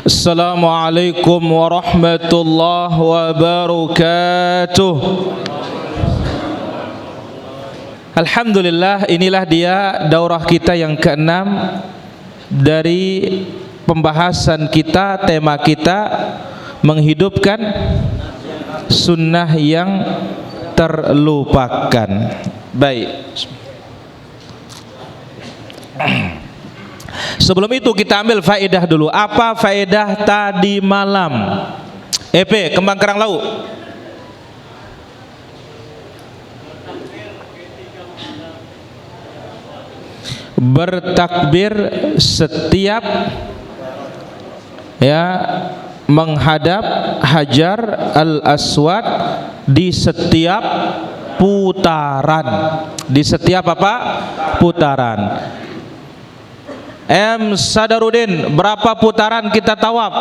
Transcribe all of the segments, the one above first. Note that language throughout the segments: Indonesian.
Assalamualaikum warahmatullahi wabarakatuh. Alhamdulillah, inilah dia daurah kita yang keenam dari pembahasan kita. Tema kita menghidupkan sunnah yang terlupakan. Baik, sebelum itu kita ambil faedah dulu. Apa faedah tadi malam? EP kembang kerang laut. Bertakbir setiap menghadap Hajar al-Aswad di setiap putaran. Di setiap apa? Putaran. M. Sadarudin, berapa putaran kita tawaf?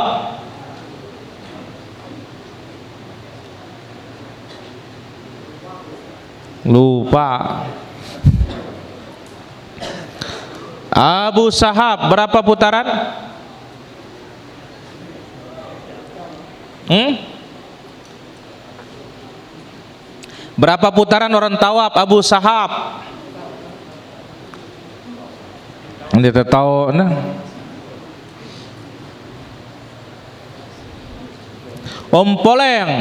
Lupa. Abu Sahab, berapa putaran? Berapa putaran orang tawaf Abu Sahab? Kita tahu nah. Om Poleng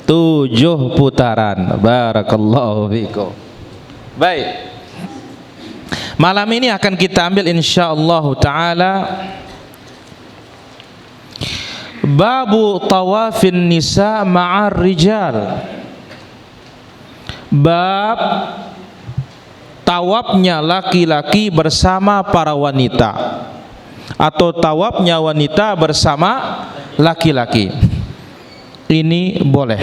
7 putaran. Barakallahu fikum. Baik, malam ini akan kita ambil insyaallah taala babu tawafin nisa ma'ar rijal. Bab tawafnya laki-laki bersama para wanita, atau tawafnya wanita bersama laki-laki. Ini boleh.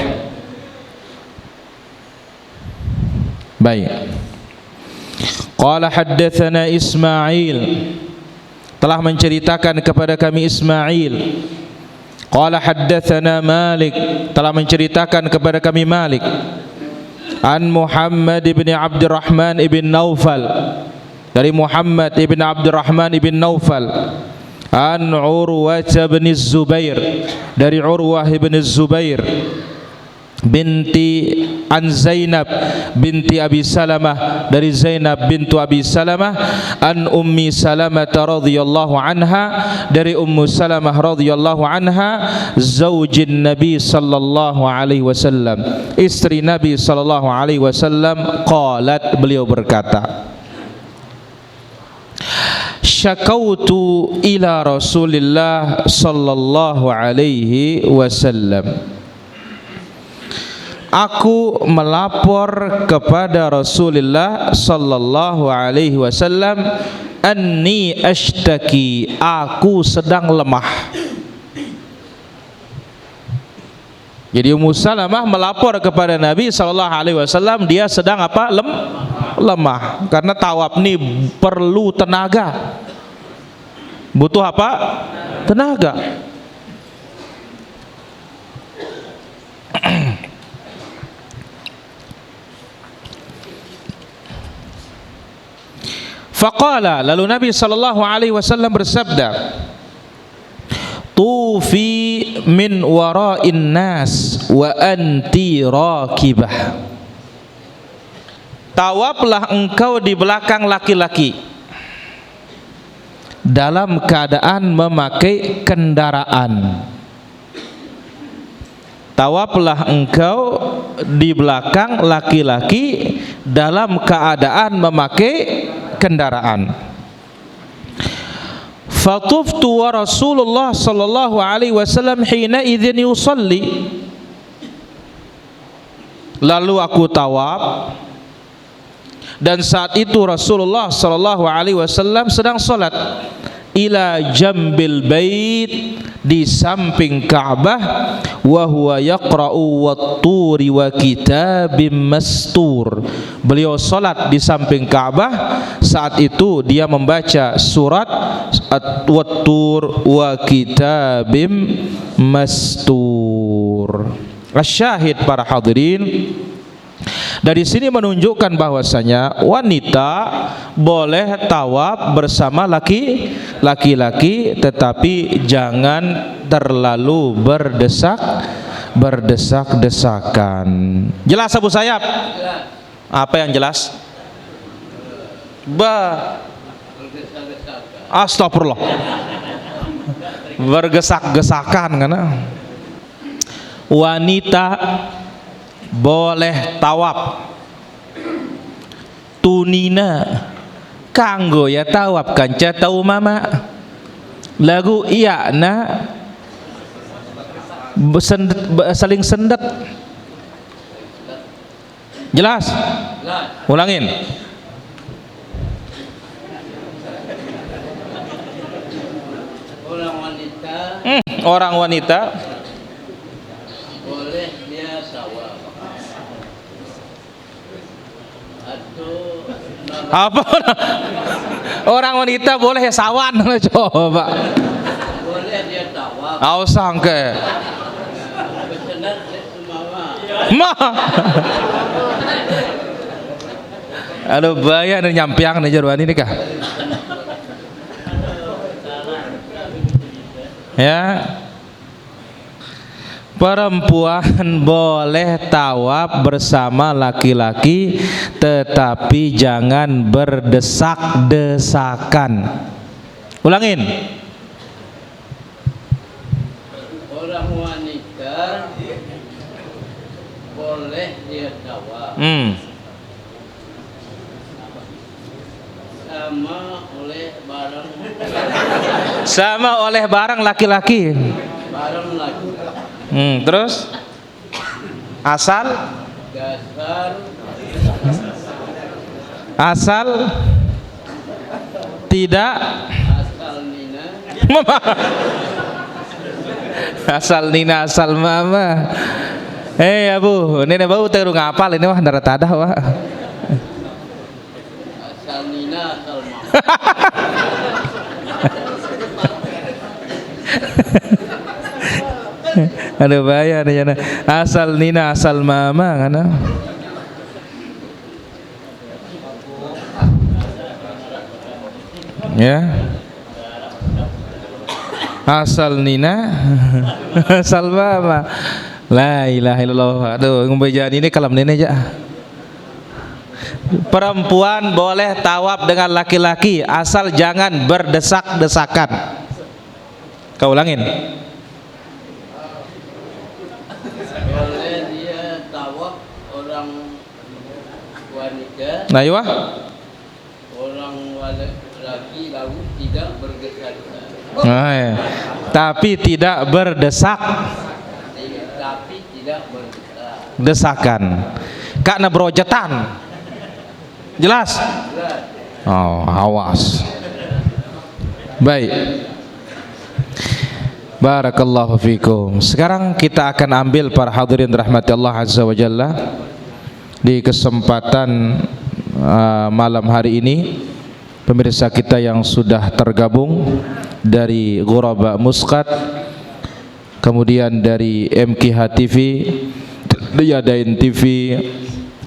Baik. Qala haddatsana Ismail, telah menceritakan kepada kami Ismail. Qala haddatsana Malik, telah menceritakan kepada kami Malik. An Muhammad ibn Abdurrahman ibn Naufal, dari Muhammad ibn Abdurrahman ibn Naufal. An Urwah ibn Zubair, dari Urwah ibn Zubair. Binti an Zainab binti Abi Salamah, dari Zainab bintu Abi Salamah. An Ummi Salamah radhiyallahu anha, dari Ummu Salamah radhiyallahu anha, zaujin Nabi sallallahu alaihi wasallam, istri Nabi sallallahu alaihi wasallam. Qalat, beliau berkata, syakautu ila Rasulillah sallallahu alaihi wasallam, aku melapor kepada Rasulullah sallallahu alaihi wasallam, anni ashtaki, aku sedang lemah. Jadi Ummu Salamah melapor kepada Nabi sallallahu alaihi wasallam, dia sedang apa? Lemah. Karena tawaf ini perlu tenaga. Butuh apa? Tenaga. Faqala, lalu Nabi sallallahu alaihi wasallam bersabda, tufi min wara'in nas wa anti rakibah, tawaflah engkau di belakang laki-laki dalam keadaan memakai kendaraan. Tawaflah engkau di belakang laki-laki dalam keadaan memakai kendaraan. Fatuftu wa Rasulullah sallallahu alaihi wasallam hina idzin yusalli, lalu aku tawaf dan saat itu Rasulullah sallallahu alaihi wasallam sedang salat. Ila jambil bait, di samping Ka'bah. Wa huwa yaqra'u wat-turi wa kitabim mastur, beliau salat di samping Ka'bah, saat itu dia membaca surat wat-tur wa kitabim mastur. Asyahid para hadirin, dari sini menunjukkan bahwasanya wanita boleh tawaf bersama laki-laki, tetapi jangan terlalu berdesak-desakan. Jelas Abu Sayyaf? Apa yang jelas? Astagfirullah. Bergesak-gesakan karena wanita boleh tawaf. Tunina kanggo ya tawaf kanca tau mama. Lagu iya na saling sendet. Jelas? Ulangin. Orang wanita boleh dia sawah atau apa? Orang wanita boleh ya sawan coba. boleh dia tawaf. Au sangke. Besenat semua. Ma. Aduh bahaya nih nyampiang nih jaruan ini kah? Ya, perempuan boleh tawaf bersama laki-laki, tetapi jangan berdesak-desakan. Ulangin. Orang wanita boleh dia tawaf sama oleh barang laki-laki. barang lagi Terus asal tidak asal nina asal nina asal mama. Ya bu, ini bau terus ngapal ini mah darah tadah wah. asal nina asal mama. Aduh bahaya nih jana. Asal nina asal mama kana. Ya. Asal nina asal mama. La ilaha illallah. Aduh ngombejan ini kalam nene aja. Perempuan boleh tawaf dengan laki-laki asal jangan berdesak-desakan. Kau ulangin. Boleh dia tawaf orang wanita. Nah, iya. Orang laki lalu tidak berdesak-desak. Nah, ya. Tapi tidak berdesak Tapi tidak berdesak. desakan. Karena berojetan. Jelas? Oh, awas. Baik. Barakallahu fikum. Sekarang kita akan ambil para hadirin rahmati Allah azza wa jalla di kesempatan malam hari ini, pemirsa kita yang sudah tergabung dari Ghuraba Muscat, kemudian dari MKH TV, Riyadain TV,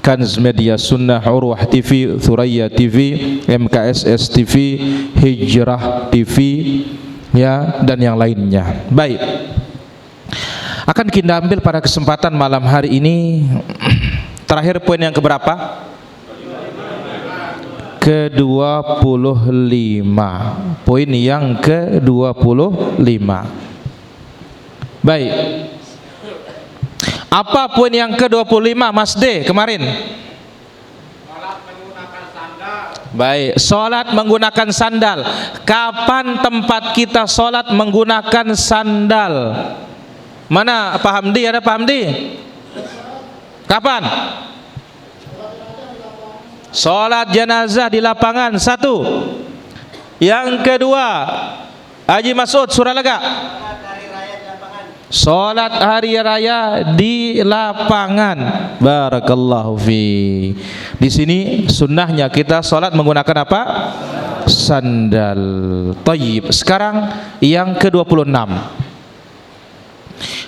Kanz Media Sunnah, Urwah TV, Thuraya TV, MKSS TV, Hijrah TV, ya, dan yang lainnya. Baik, akan kita ambil pada kesempatan malam hari ini terakhir poin yang keberapa? Ke-25. Poin yang ke-25. Baik. Apa poin yang ke-25 Mas D kemarin? Salat menggunakan sandal. Baik, salat menggunakan sandal. Kapan tempat kita salat menggunakan sandal? Mana Pak Hamdi? Ada Pak Hamdi? Kapan? Salat jenazah di lapangan, satu. Yang kedua, Haji Masud Suralega. Salat hari raya di lapangan. Barakallahu fi. Di sini sunnahnya kita salat menggunakan apa? Sandal. Thayyib. Sekarang yang ke-26.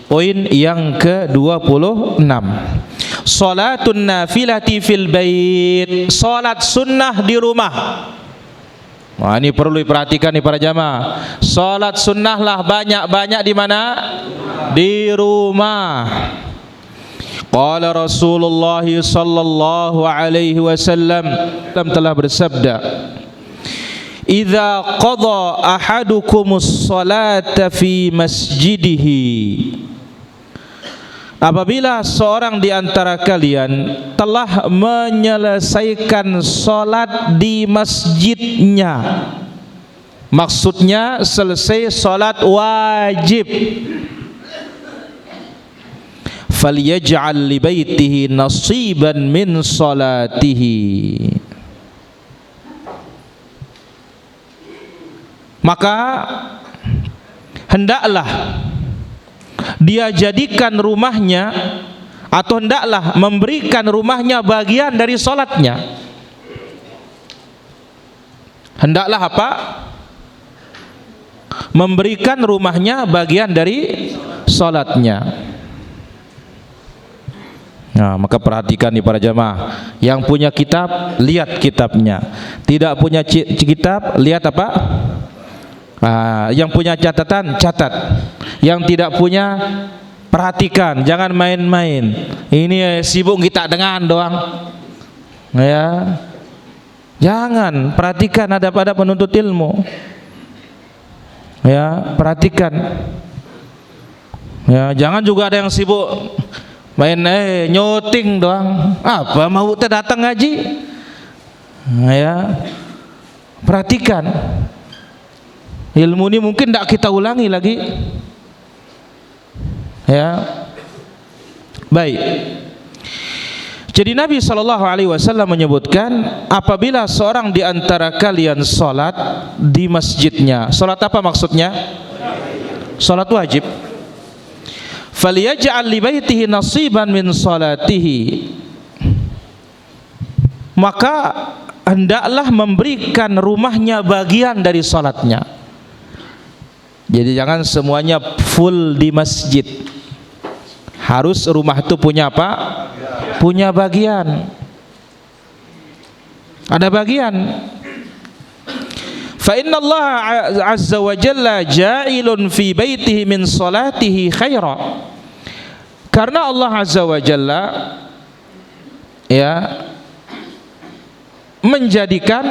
Poin yang ke-26. Salatun nafilati fil bait. Salat sunnah di rumah. Nah, ini perlu diperhatikan nih para jamaah. Salat sunnah lah banyak-banyak di mana? Di rumah. Qala Rasulullah sallallahu alaihi wasallam telah bersabda, "Idza qada ahadukumus salata fi masjidihi." Apabila seorang di antara kalian telah menyelesaikan salat di masjidnya, maksudnya selesai salat wajib, falyaj'al li baitihi nasiban min salatihi, maka hendaklah dia jadikan rumahnya, atau hendaklah memberikan rumahnya bagian dari salatnya. Hendaklah apa? Memberikan rumahnya bagian dari salatnya. Nah, maka perhatikan nih para jamaah. Yang punya kitab, lihat kitabnya. Tidak punya kitab, lihat apa? Yang punya catatan, catat. Yang tidak punya, perhatikan, jangan main-main. Ini sibuk kita dengan doang. Ya. Jangan, perhatikan adab-adab penuntut ilmu. Ya, perhatikan. Ya, jangan juga ada yang sibuk main nyoting doang. Apa mau datang ngaji? Ya. Perhatikan. Ilmu ini mungkin tidak kita ulangi lagi. Ya, baik. Jadi Nabi SAW menyebutkan, apabila seorang di antara kalian salat di masjidnya, salat apa maksudnya? Salat wajib. Falyaj'al li baitihi nasiban min salatihi, maka hendaklah memberikan rumahnya bagian dari salatnya. Jadi jangan semuanya full di masjid. Harus rumah itu punya apa? Punya bagian. Ada bagian. Fa inna Allah azza wa jalla ja'ilun fi baitihi min salatihi khaira. Karena Allah azza wa jalla ya menjadikan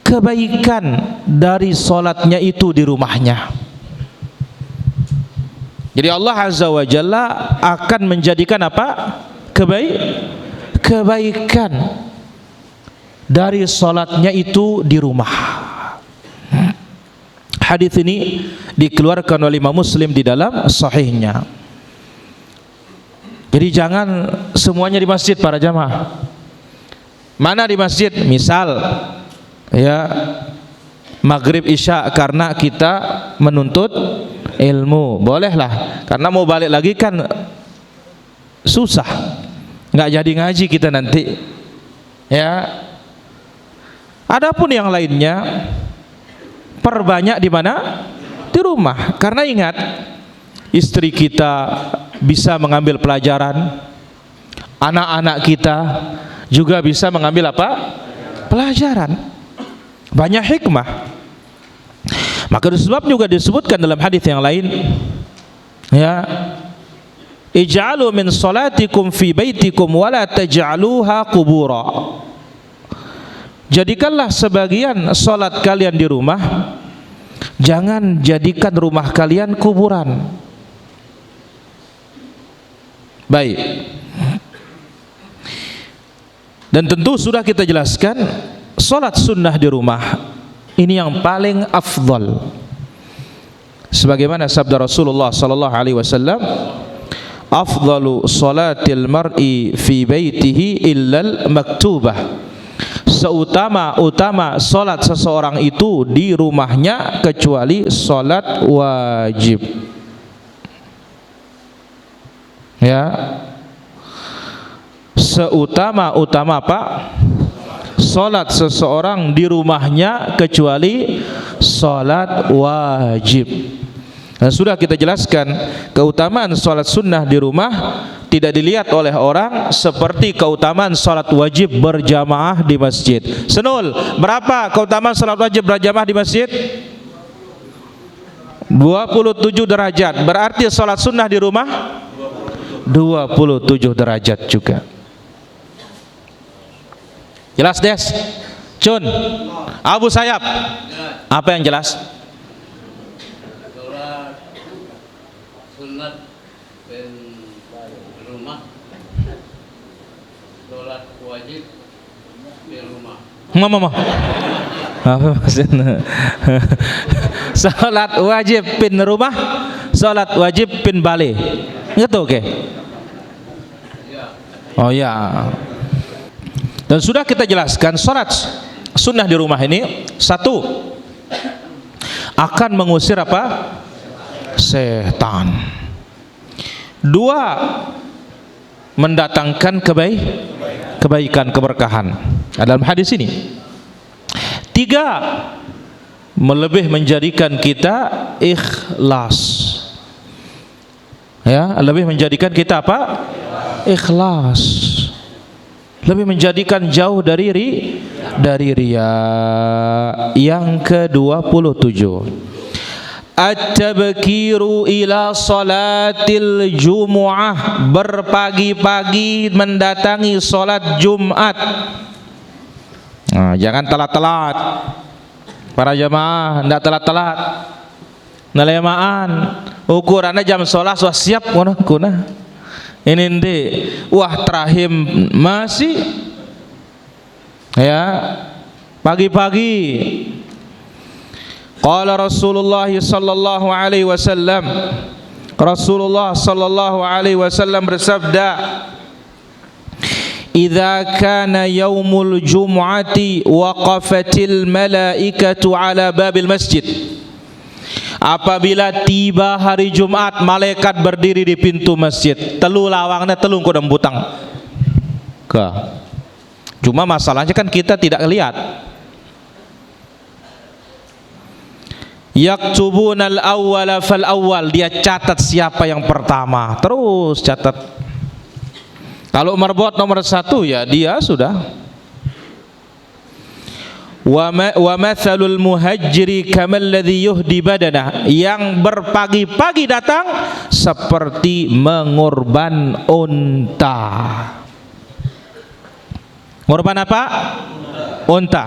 kebaikan dari salatnya itu di rumahnya. Jadi Allah azza wa jalla akan menjadikan apa? Kebaikan dari salatnya itu di rumah. Hadis ini dikeluarkan oleh Imam Muslim di dalam sahihnya. Jadi jangan semuanya di masjid para jamaah. Mana di masjid? Misal ya maghrib isya karena kita menuntut ilmu, bolehlah, karena mau balik lagi kan susah, nggak jadi ngaji kita nanti. Ya. Adapun yang lainnya perbanyak di mana? Di rumah. Karena ingat, istri kita bisa mengambil pelajaran, anak-anak kita juga bisa mengambil apa? Pelajaran. Banyak hikmah. Maka sebab juga disebutkan dalam hadis yang lain, ya, ij'alu min salatikum fi baitikum wa la taj'aluha qubura. Jadikanlah sebagian salat kalian di rumah, jangan jadikan rumah kalian kuburan. Baik. Dan tentu sudah kita jelaskan, salat sunnah di rumah ini yang paling afdal. Sebagaimana sabda Rasulullah sallallahu alaihi wasallam, afdalu salatil mar'i fi baitihi illal maktubah. Seutama-utama salat seseorang itu di rumahnya kecuali salat wajib. Ya. Seutama-utama apa? Salat seseorang di rumahnya kecuali salat wajib. Dan sudah kita jelaskan keutamaan salat sunnah di rumah tidak dilihat oleh orang seperti keutamaan salat wajib berjamaah di masjid. Senul, berapa keutamaan salat wajib berjamaah di masjid? 27 derajat. Berarti salat sunnah di rumah 27 derajat juga. Jelas, Des? Cun, Abu Sayyaf, apa yang jelas? Sholat sunat dan rumah, sholat wajib di rumah. Mama, apa maksudnya? Salat wajib pin rumah, salat wajib pin balik. Gitu, oke? Oh ya. Dan sudah kita jelaskan salat sunnah di rumah ini, satu, akan mengusir apa? Setan. Dua, mendatangkan kebaikan, keberkahan. Dalam hadis ini. Tiga, lebih menjadikan kita ikhlas. Ya, lebih menjadikan kita apa? Ikhlas. Lebih menjadikan jauh dari riya. Yang ke-27, at-tabkiru ila salatil jumu'ah, berpagi-pagi mendatangi salat Jumat. Nah, jangan telat-telat. Para jamaah ndak telat-telat. Nalemaan ukurannya jam sholat sudah siap kuna. Ini ndi wah terahim masih ya pagi-pagi. Qala Rasulullah sallallahu alaihi wasallam, Rasulullah sallallahu alaihi wasallam bersabda, idza kana yaumul jumu'ati waqafatil malaikatu ala babil masjid. Apabila tiba hari Jumat, malaikat berdiri di pintu masjid. Telu lawangnya telung kodam butang. Cuma masalahnya kan kita tidak lihat. Yaktubunal awwala fal awwal, dia catat siapa yang pertama, terus catat. Kalau marbot nomor 1 ya dia sudah. Wa mathalul muhajjiri kamalladzi yuhdi badanah, yang berpagi-pagi datang seperti mengorban unta. Ngorban apa? Unta.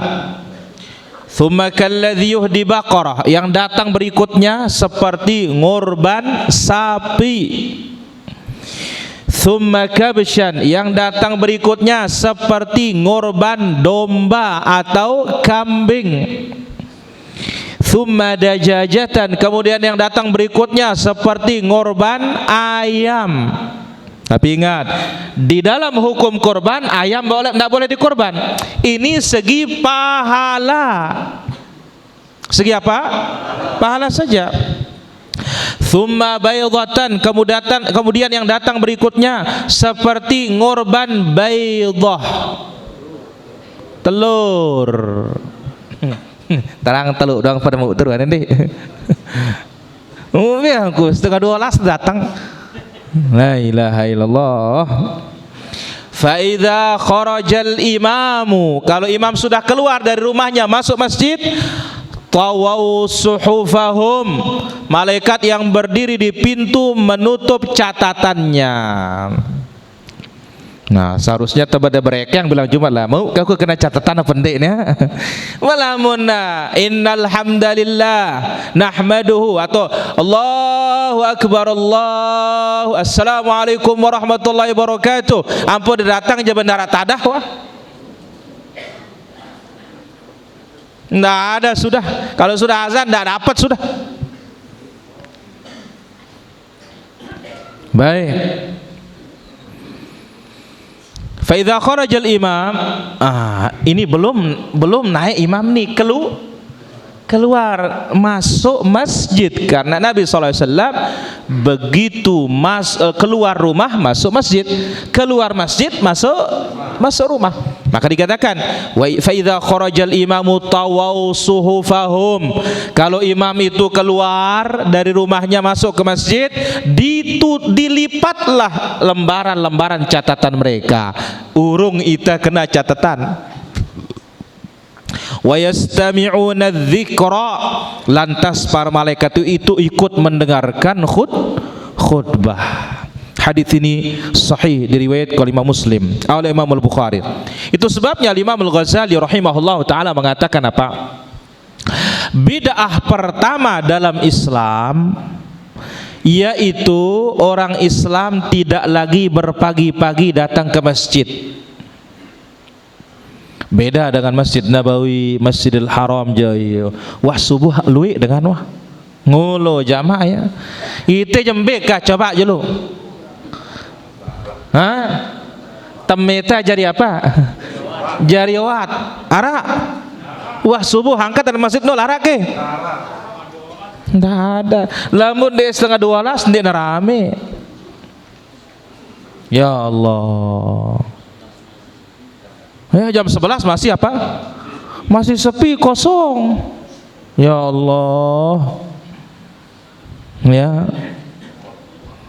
Tsumma kalladzi yuhdi baqarah, yang datang berikutnya seperti ngorban sapi. Tsumma kabshan, yang datang berikutnya seperti ngorban domba atau kambing. Tsumma dajajatan, kemudian yang datang berikutnya seperti ngorban ayam. Tapi ingat, di dalam hukum korban ayam tidak boleh dikorban. Ini segi pahala. Segi apa? Pahala saja. Tsumma baydatan, kemudian yang datang berikutnya seperti ngorban baydah, telur. Terang telur doang pada mau turun nanti. Ya aku setengah 12 datang. La ilaha illallah. Fa idza kharajal imamu, kalau imam sudah keluar dari rumahnya masuk masjid, tawau suhufahum, malaikat yang berdiri di pintu menutup catatannya. Nah, seharusnya pada mereka yang bilang Jumat lah, mau kau kena catatan apa pendeknya? Walamunna innal hamdalillah nahmaduhu, atau Allahu akbar, Allahu assalamualaikum warahmatullahi wabarakatuh. Ampun datang je bendara tadah wah. Nggak ada sudah. Kalau sudah azan nggak dapat sudah. Baik. Fa idza kharajal imam, ini belum naik imam nih, keluar masuk masjid, karena Nabi SAW begitu keluar rumah masuk masjid, keluar masjid masuk rumah. Maka dikatakan wa fa idza kharajal imamu tawaw suhufahum, kalau imam itu keluar dari rumahnya masuk ke masjid, dilipatlah lembaran-lembaran catatan mereka. Urung ita kena catatan. Wa yastami'una dzikra, lantas para malaikat itu ikut mendengarkan khutbah. Hadis ini sahih diriwayatkan oleh Imam Muslim, oleh Imam Al-Bukhari. Itu sebabnya Imam Al-Ghazali rahimahullah taala mengatakan apa? Bid'ah pertama dalam Islam yaitu orang Islam tidak lagi berpagi-pagi datang ke masjid. Beda dengan Masjid Nabawi, Masjidil Haram jauh. Wah subuh luik dengan wah ngulo jamaah ya. Ite jembek kah coba je lu. Hah? Temeta jadi apa? Jari wat. Arak. Wah subuh angkat dari masjid nol arak ke? Tidak ada. Lamun dia 11:30 dia rame. Ya Allah. Ya jam 11 masih apa? Masih sepi kosong. Ya Allah. Ya.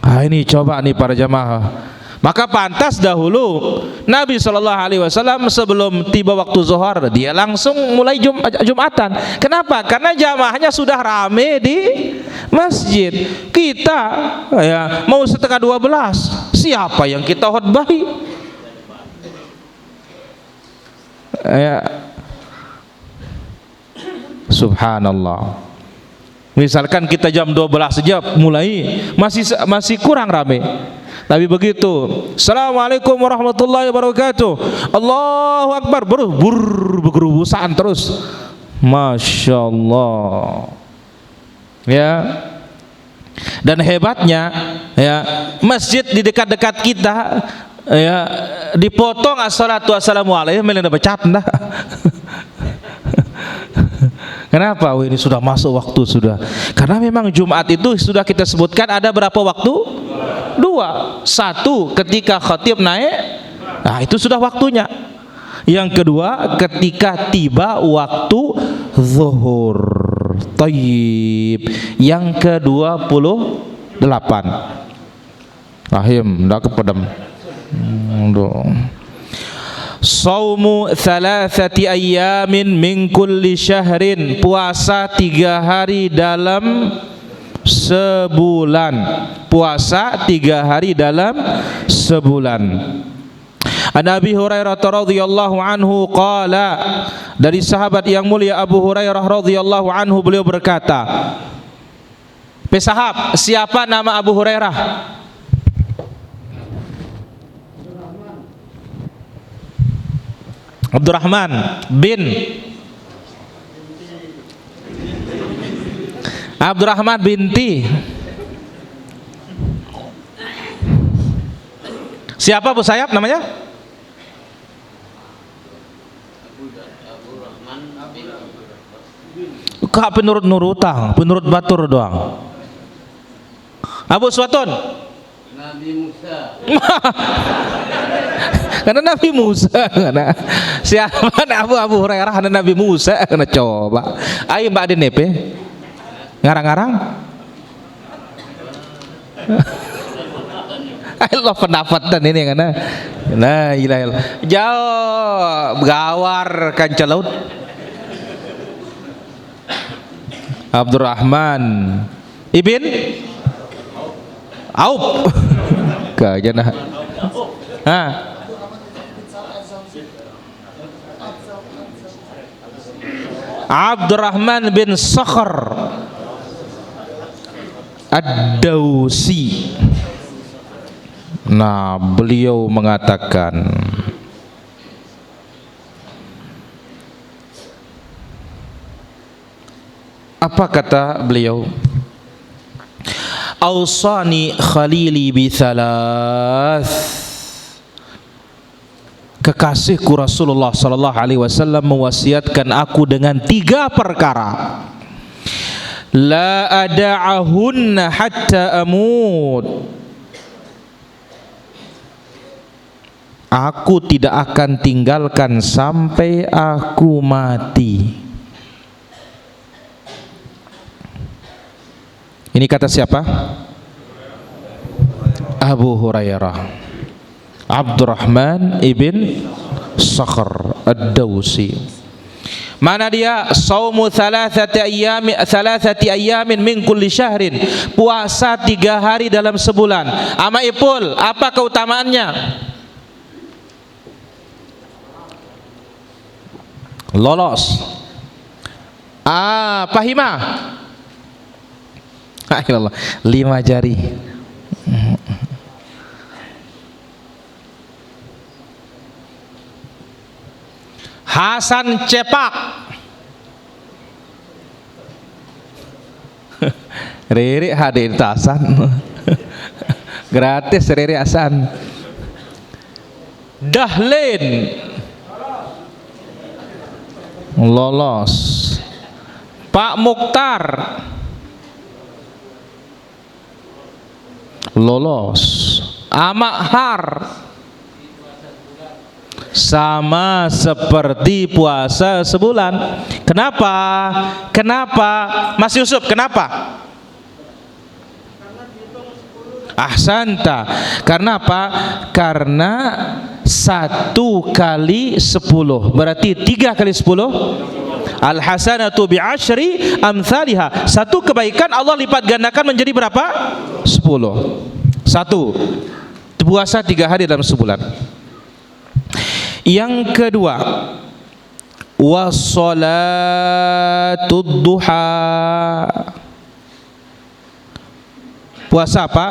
Nah, ini coba nih para jamaah. Maka pantas dahulu Nabi SAW sebelum tiba waktu zuhur dia langsung mulai Jumatan. Kenapa? Karena jamaahnya sudah rame di masjid. Kita ya mau 11:30, siapa yang kita khutbahi? Ya. Subhanallah. Misalkan kita jam 12 saja mulai masih kurang rame. Tapi begitu, Assalamualaikum warahmatullahi wabarakatuh, Allahu Akbar, bergerubusan terus, Masya Allah. Ya. Dan hebatnya, ya, masjid di dekat-dekat kita, ya, dipotong assalatu wassalamualaikum, melenda becat dah. Kenapa? Oh, ini sudah masuk waktu sudah. Karena memang Jumat itu sudah kita sebutkan ada berapa waktu? 2. 1 ketika khatib naik, nah itu sudah waktunya. Yang kedua ketika tiba waktu zuhur. Tayyib. Yang ke-28. Rahim, ndak kepedem. Saumu 3 ayyamin min kulli syahrin, puasa 3 hari dalam sebulan. Puasa 3 hari dalam sebulan. An Abi Hurairah radhiyallahu anhu qala, dari sahabat yang mulia Abu Hurairah radhiyallahu anhu beliau berkata, pesahab, siapa nama Abu Hurairah? Abdurrahman bin Abdurrahman binti. Siapa Bu Sayap namanya? Kak penurut-nurutang, penurut batur doang. Abu Suwatun. Nabi Musa. Karena Nabi Musa, karena siapa Abu Hurairah karena Nabi Musa, karena coba. Ayo Mbak Dinepe, ngarang-ngarang. Allah pendapatan ini karena, nah ilah jauh gawar kancah laut. Abdurrahman ibn Auf, kajana. Ah. Abdurrahman bin Sakhr Ad-Dawsi. Nah, beliau mengatakan, apa kata beliau? Ausani khalili bi thalath. Kekasihku Rasulullah sallallahu alaihi wasallam mewasiatkan aku dengan 3 perkara. La ada'ahunna hatta amut. aku tidak akan tinggalkan sampai aku mati. Ini kata siapa? Abu Hurairah, Abdurrahman ibn Sakhr ad-Dawsi. Mana dia? Saumu thalathati ayamin min kulli syahrin, puasa 3 hari dalam sebulan. Ama Ipul, apa keutamaannya? Lolos. Fahima. Akhirullah, 5 jari. Hasan Cepak. Riri hadir Hasan. Gratis Riri Hasan. Dahlin. Lolos. Pak Mukhtar. Lolos. Amahar. Sama seperti puasa sebulan. Kenapa? Kenapa? Mas Yusuf, kenapa? Ahsanta. Karena apa? Karena 1 kali 10 berarti 3 kali 10. Al hasanatu bi asyri amsalha. 1 kebaikan Allah lipat gandakan menjadi berapa? 10. 1 puasa 3 hari dalam sebulan. Yang kedua, wassalatud duha. Puasa apa?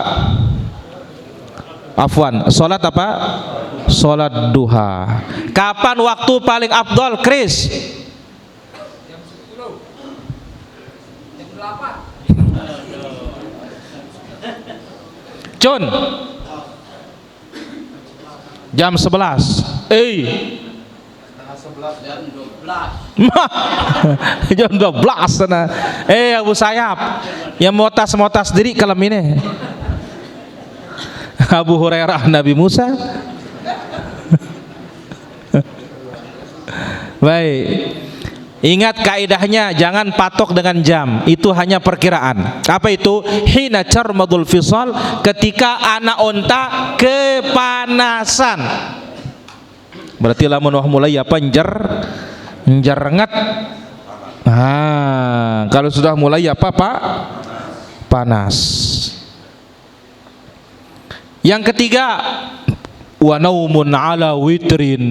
Afwan, salat apa? Salat duha. Kapan waktu paling afdal, Chris? Jam 10. Jam 8. John. Jam 11. Jam 12. Jam 12 sana. Abu Sayyaf, yang motas-motas diri kalau ini. Abu Hurairah Nabi Musa. Baik. Ingat kaidahnya, jangan patok dengan jam, itu hanya perkiraan. Apa itu? Hina charmadul fisal, ketika anak onta kepanasan. Berarti lamun wah mulai apa? Njerenget. Nah, kalau sudah mulai apa Pak? Panas. Yang ketiga, wa naumun ala witrin.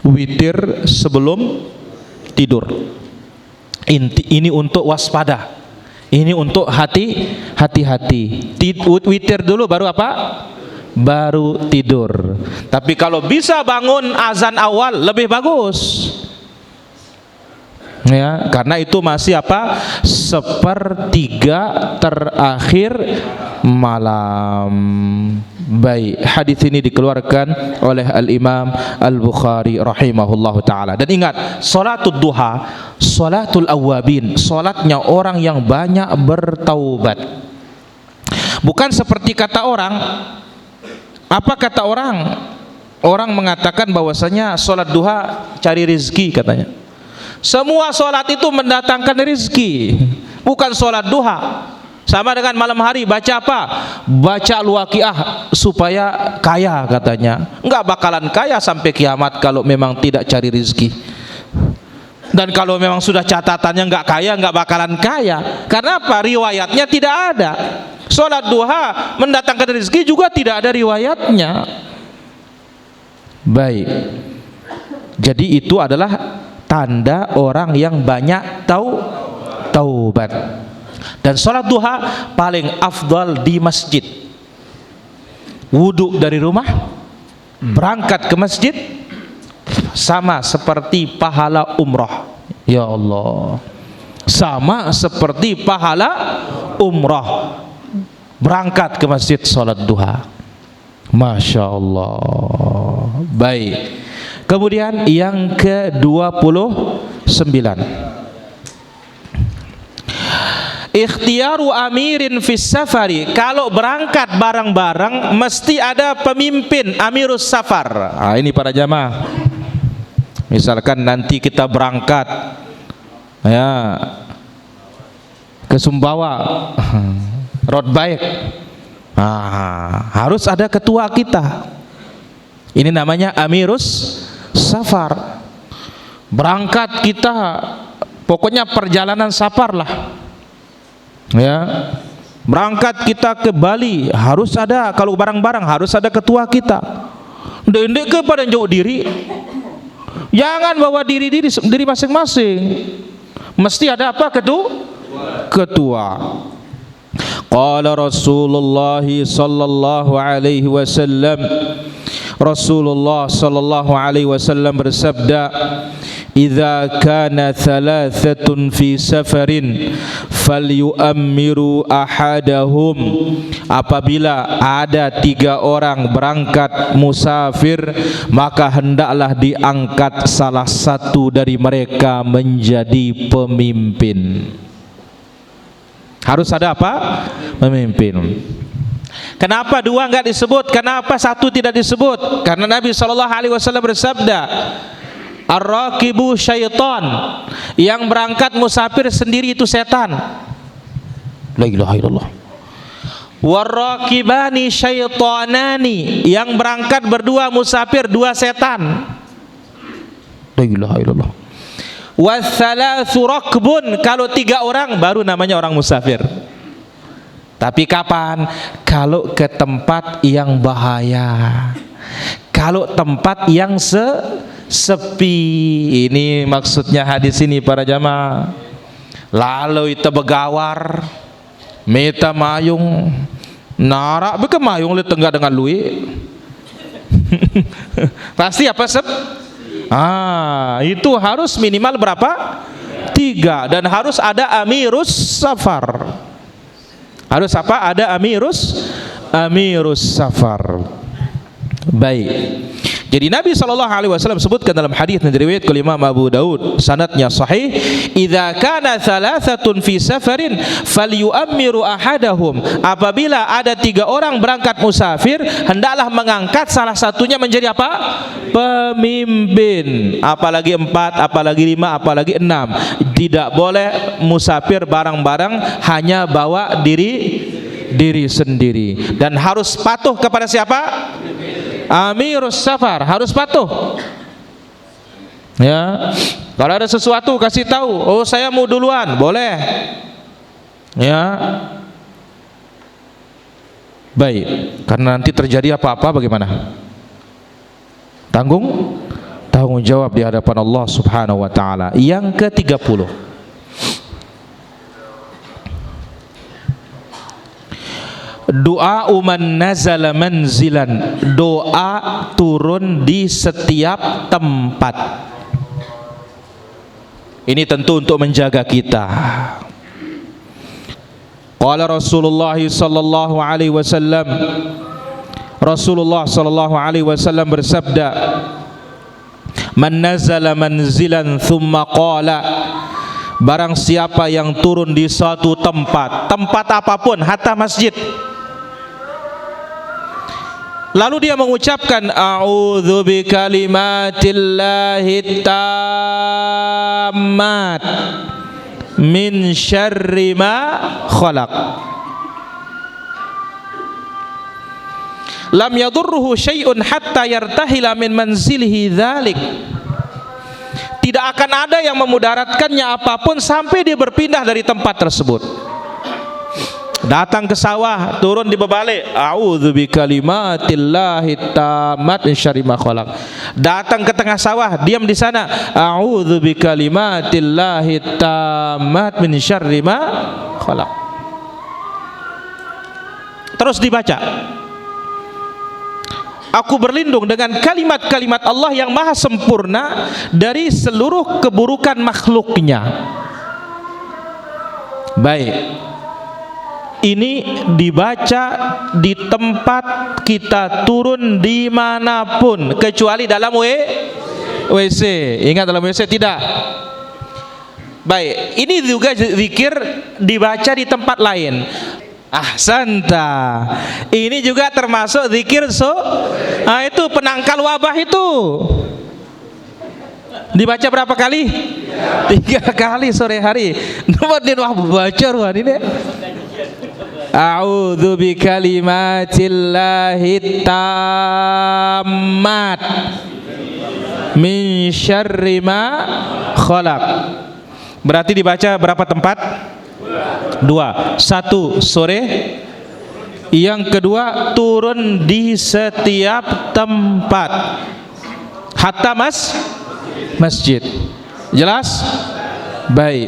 Witir sebelum tidur. Ini untuk waspada. Ini untuk hati-hati. Witir dulu baru apa? Baru tidur. Tapi kalau bisa bangun azan awal lebih bagus. Ya, karena itu masih apa? 1/3 terakhir malam. Baik, hadis ini dikeluarkan oleh Al-Imam Al-Bukhari rahimahullahu taala. Dan ingat, salatul duha, salatul awabin, salatnya orang yang banyak bertaubat. Bukan seperti kata orang. Apa kata orang? Orang mengatakan bahwasanya salat duha cari rezeki katanya. Semua salat itu mendatangkan rezeki, bukan salat duha. Sama dengan malam hari baca apa? Baca Al-Waqiah supaya kaya katanya. Enggak bakalan kaya sampai kiamat kalau memang tidak cari rezeki. Dan kalau memang sudah catatannya enggak kaya, enggak bakalan kaya. Karena apa? Riwayatnya tidak ada. Salat duha mendatangkan rezeki juga tidak ada riwayatnya. Baik. Jadi itu adalah tanda orang yang banyak taubat. Dan sholat duha paling afdal di masjid. Wudhu dari rumah, berangkat ke masjid, sama seperti pahala umrah. Ya Allah, sama seperti pahala umrah. Berangkat ke masjid sholat duha. Masya Allah. Baik. Kemudian yang ke-29, ikhtiyaru amirin fis safari, kalau berangkat bareng-bareng mesti ada pemimpin, amirus safar. Ini para jamaah, misalkan nanti kita berangkat ya ke Sumbawa road bike, harus ada ketua kita, ini namanya amirus safar. Berangkat kita pokoknya perjalanan safar lah ya, berangkat kita ke Bali harus ada, kalau barang-barang harus ada ketua kita. Ndek kepada jauh diri, jangan bawa diri masing-masing, mesti ada apa? Ketua. Qala Rasulullah sallallahu alaihi wasallam, Rasulullah sallallahu alaihi wasallam bersabda, idza kana thalathatun fi safarin falyu'ammiru ahadahum, apabila ada 3 orang berangkat musafir, maka hendaklah diangkat salah satu dari mereka menjadi pemimpin. Harus ada apa? Pemimpin. Kenapa 2 enggak disebut? Kenapa 1 tidak disebut? Karena Nabi SAW bersabda, ar-rakibu syaitan, yang berangkat musafir sendiri itu setan. La ilaha illallah. War-rakibani syaitanani, yang berangkat berdua musafir 2 setan. La ilaha illallah. Watsalasu rakbun, kalau 3 orang baru namanya orang musafir. Tapi kapan? Kalau ke tempat yang bahaya, kalau tempat yang sepi. Ini maksudnya hadis ini para jamaah. Lalu itu begawar meta mayung narak beke mayung le tenggak dengan lui. Pasti apa itu harus minimal berapa? 3, dan harus ada amirus safar. Harus apa? Ada amirus safar. Baik. Jadi Nabi SAW sebutkan dalam hadis yang diriwayatkan oleh Imam Abu Daud, sanadnya sahih, idza kana thalathatun fi safarin falyu'ammiru ahadahum, apabila ada 3 orang berangkat musafir, hendaklah mengangkat salah satunya menjadi apa? Pemimpin. Apalagi 4, apalagi 5, apalagi 6. Tidak boleh musafir bareng-bareng, hanya bawa diri sendiri, dan harus patuh kepada siapa? Amirus safar, harus patuh ya. Kalau ada sesuatu kasih tahu, oh saya mau duluan, boleh ya. Baik, karena nanti terjadi apa-apa bagaimana? Tanggung jawab di hadapan Allah Subhanahu wa taala. Yang ke-30, doa man nazala manzilan, doa turun di setiap tempat. Ini tentu untuk menjaga kita. Qala Rasulullah sallallahu alaihi wasallam, Rasulullah sallallahu alaihi wasallam bersabda, man nazala manzilan thumma qala, barang siapa yang turun di suatu tempat apapun, hatta masjid, lalu dia mengucapkan a'udzu bikalimatillahi tammat min syarri ma khalaq, lam yadurruhu syai'un hatta yartahila min manzilihi dzalik, tidak akan ada yang memudaratkannya apapun sampai dia berpindah dari tempat tersebut. Datang ke sawah, turun di bebalik, a'udzu bikalimatillahi tammat min syarri ma khalaq. Datang ke tengah sawah, diam di sana, a'udzu bikalimatillahi tammat min syarri ma khalaq. Terus dibaca, aku berlindung dengan kalimat-kalimat Allah yang maha sempurna dari seluruh keburukan makhluknya. Baik, ini dibaca di tempat kita turun dimanapun, kecuali dalam WC. Ingat, dalam WC tidak. Baik, ini juga zikir dibaca di tempat lain. Ahsanta. Ini juga termasuk zikir itu penangkal wabah itu. Dibaca berapa kali? 3 kali sore hari. Numadin wah baca ruan ini. A'udzu bikalimatillahi tammat min syarri ma khalaq. Berarti dibaca berapa tempat? 2. 1 sore, yang kedua turun di setiap tempat hatta masjid. Jelas? Baik.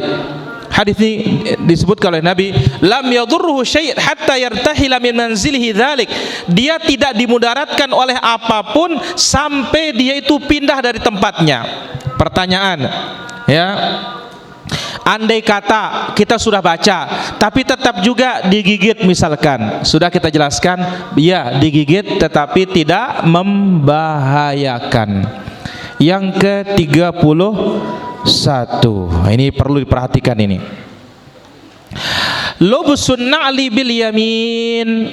Hadis ini disebutkan oleh Nabi, lam yadurruhu syai' hatta yartahila min manzilihi dzalik. Dia tidak dimudaratkan oleh apapun sampai dia itu pindah dari tempatnya. Pertanyaan, ya. Andai kata kita sudah baca tapi tetap juga digigit misalkan, sudah kita jelaskan, ya digigit tetapi tidak membahayakan. Yang ke-31, ini perlu diperhatikan ini. Lubsun na'li bil yamin,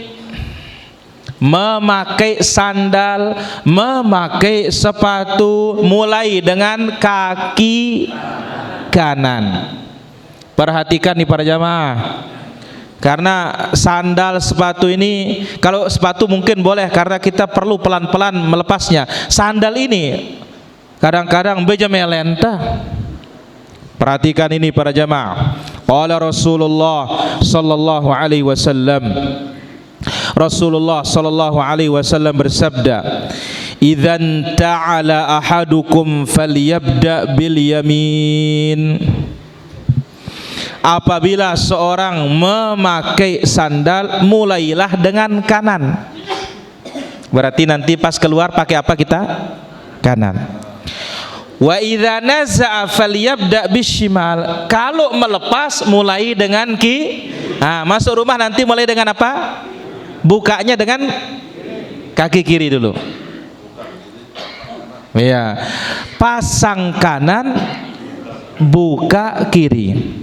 memakai sandal, memakai sepatu mulai dengan kaki kanan. Perhatikan nih para jamaah, karena sandal sepatu ini, kalau sepatu mungkin boleh karena kita perlu pelan-pelan melepasnya. Sandal ini kadang-kadang beja melenta. Perhatikan ini para jamaah. Qala Rasulullah sallallahu alaihi wasallam, Rasulullah sallallahu alaihi wasallam bersabda, "Idzan ta'ala ahadukum falyabda bil yamin." Apabila seorang memakai sandal, mulailah dengan kanan. Berarti nanti pas keluar pakai apa kita? Kanan. Wa idza naza'a falyabda bishimal. Kalau melepas mulai dengan masuk rumah nanti mulai dengan apa? Bukanya dengan kaki kiri dulu. Ya. Pasang kanan, buka kiri.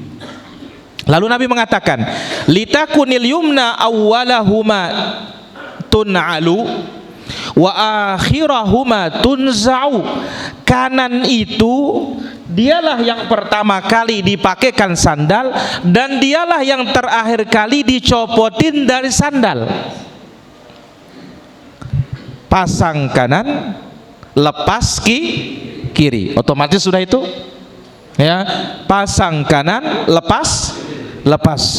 Lalu Nabi mengatakan, litakunil yumna awwalahuma tun'alu wa akhirahuma tunza'u. Kanan itu dialah yang pertama kali dipakaikan sandal dan dialah yang terakhir kali dicopotin dari sandal. Pasang kanan, lepas kiri. Otomatis sudah itu. Ya, pasang kanan, lepas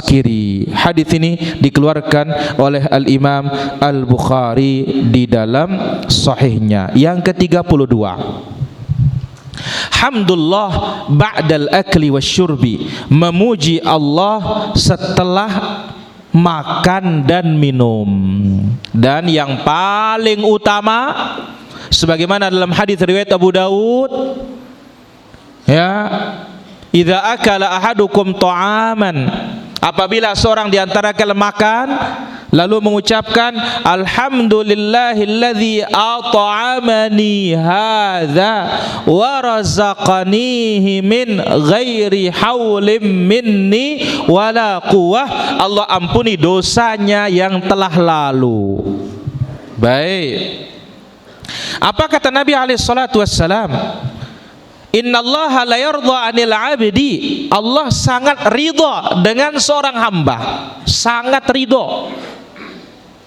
kiri. Hadis ini dikeluarkan oleh Al-Imam Al-Bukhari di dalam sahihnya. Yang ke-32, hamdulillah ba'dal akli wasyurbi, memuji Allah setelah makan dan minum. Dan yang paling utama, sebagaimana dalam hadis riwayat Abu Dawud, ya, idza akala ahadukum ta'aman, apabila seorang di antara kalian makan lalu mengucapkan alhamdulillahilladzi at'amani hadza wa razaqanihi min ghairi haulin minni wala quwwah, Allah ampuni dosanya yang telah lalu. Baik. Apa kata Nabi alaihi salatu wassalam? Innallaha la yardha 'anil 'abdi. Allah sangat ridha dengan seorang hamba. Sangat ridha.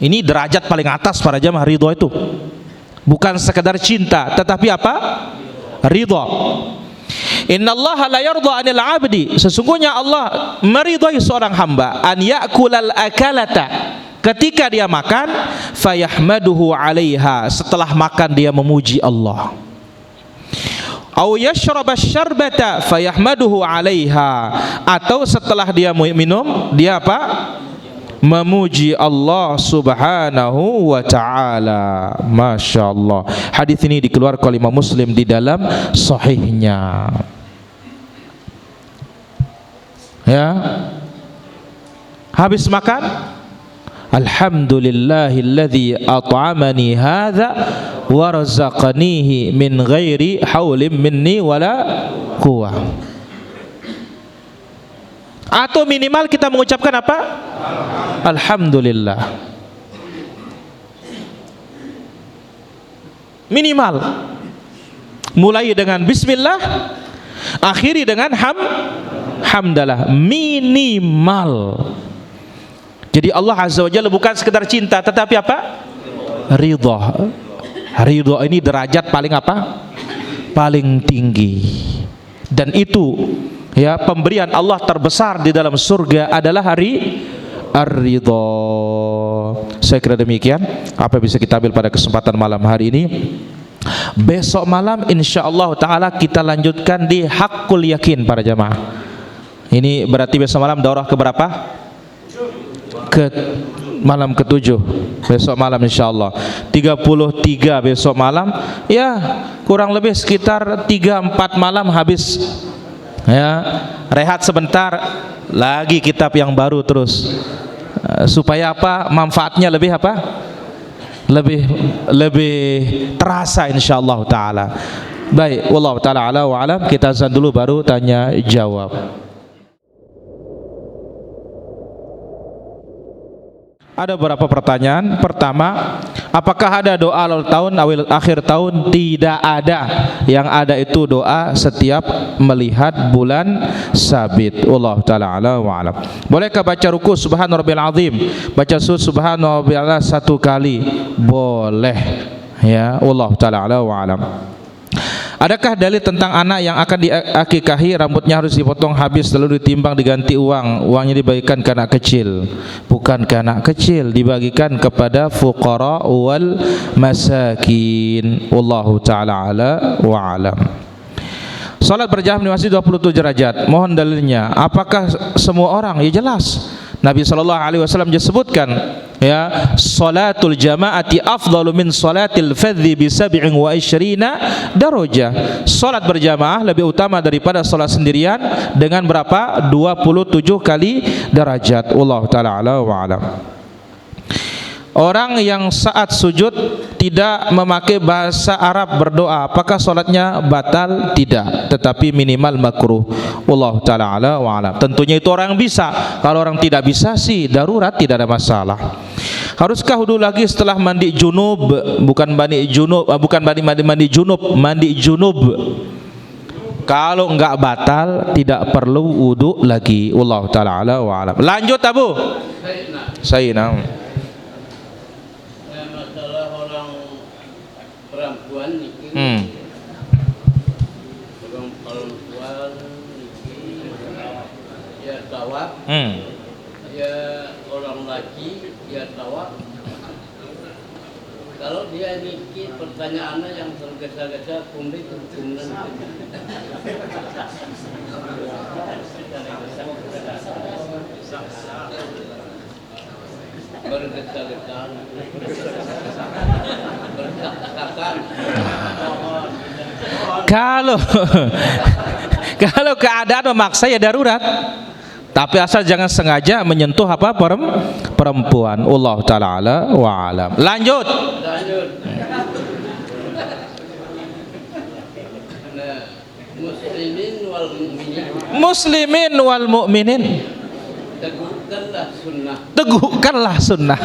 Ini derajat paling atas para jamaah, ridha itu. Bukan sekedar cinta, tetapi apa? Ridha. Innallaha la yardha 'anil 'abdi. Sesungguhnya Allah meridhai seorang hamba an ya'kulal akalata. Ketika dia makan, fayahmaduhu 'alaiha. Setelah makan dia memuji Allah. Au yashraba syarbata fayahmaduhu 'alaiha, atau setelah dia minum dia apa? Memuji Allah Subhanahu wa taala. Masyaallah. Hadis ini dikeluarkan oleh Imam Muslim di dalam sahihnya. Ya. Habis makan, alhamdulillahilladzi at'amani hadza wa razaqanihi min ghairi haulin minni wala quwwah. Atau minimal kita mengucapkan apa? Alhamdulillah. Minimal. Mulai dengan bismillah, akhiri dengan hamdalah. Minimal. Jadi Allah Azza wa Jalla bukan sekedar cinta, tetapi apa? Ridha. Ridha ini derajat paling apa? Paling tinggi. Dan itu ya, pemberian Allah terbesar di dalam surga adalah hari ar-ridha. Saya kira demikian apa yang bisa kita ambil pada kesempatan malam hari ini. Besok malam insyaallah taala kita lanjutkan di hakul yakin para jamaah. Ini berarti besok malam daurah keberapa? Malam ke-7 besok malam insyaallah. 33 besok malam, ya kurang lebih sekitar 3-4 malam habis. Ya, rehat sebentar, lagi kitab yang baru terus. Supaya apa? Manfaatnya lebih apa? Lebih terasa insyaallah taala. Baik, wallahu taala ala wa alam. Kita azan dulu baru tanya jawab. Ada beberapa pertanyaan. Pertama, apakah ada doa awal tahun, akhir tahun? Tidak ada. Yang ada itu doa setiap melihat bulan sabit. Wallahu taala ala wa alam. Bolehkah baca ruku subhana rabbil azim, baca subhana rabbil a'la 1 kali? Boleh. Ya, wallahu taala ala wa alam. Adakah dalil tentang anak yang akan diakikahi rambutnya harus dipotong habis lalu ditimbang diganti uang? Uangnya dibagikan ke anak kecil? Bukan ke anak kecil, dibagikan kepada fuqara wal masakin. Wallahu taala ala wa alam. Salat berjamaah di masjid 27 derajat. Mohon dalilnya. Apakah semua orang? Ya jelas. Nabi SAW disebutkan, ya, salatul jamaati afdalu min salatil fadhi bi 27 darajah. Salat berjamaah lebih utama daripada salat sendirian dengan berapa? 27 kali derajat. Wallahu taala ala wa alam. Orang yang saat sujud tidak memakai bahasa Arab berdoa, apakah salatnya batal? Tidak, tetapi minimal makruh. Wallahu taala ala wa alam. Tentunya itu orang yang bisa. Kalau orang tidak bisa sih darurat, tidak ada masalah. Haruskah wudu lagi setelah mandi junub? Bukan mandi junub, mandi junub. Kalau enggak batal tidak perlu wudu lagi. Wallahu taala ala wa alam. Lanjut Abu. Sayyidina. Perempuan niki, perempuan niki, ya tawaf, ya orang laki, ya tawaf. Kalau dia niki pertanyaannya yang tergesa-gesa, kumri kumnan. Bergesa-gesa. Kalau keadaan memaksa ya darurat. Tapi asal jangan sengaja menyentuh apa perempuan. Allah taala ala wa alam. Lanjut. Muslimin wal mu'minin. Teguhkanlah sunnah. Teguhkanlah sunnah.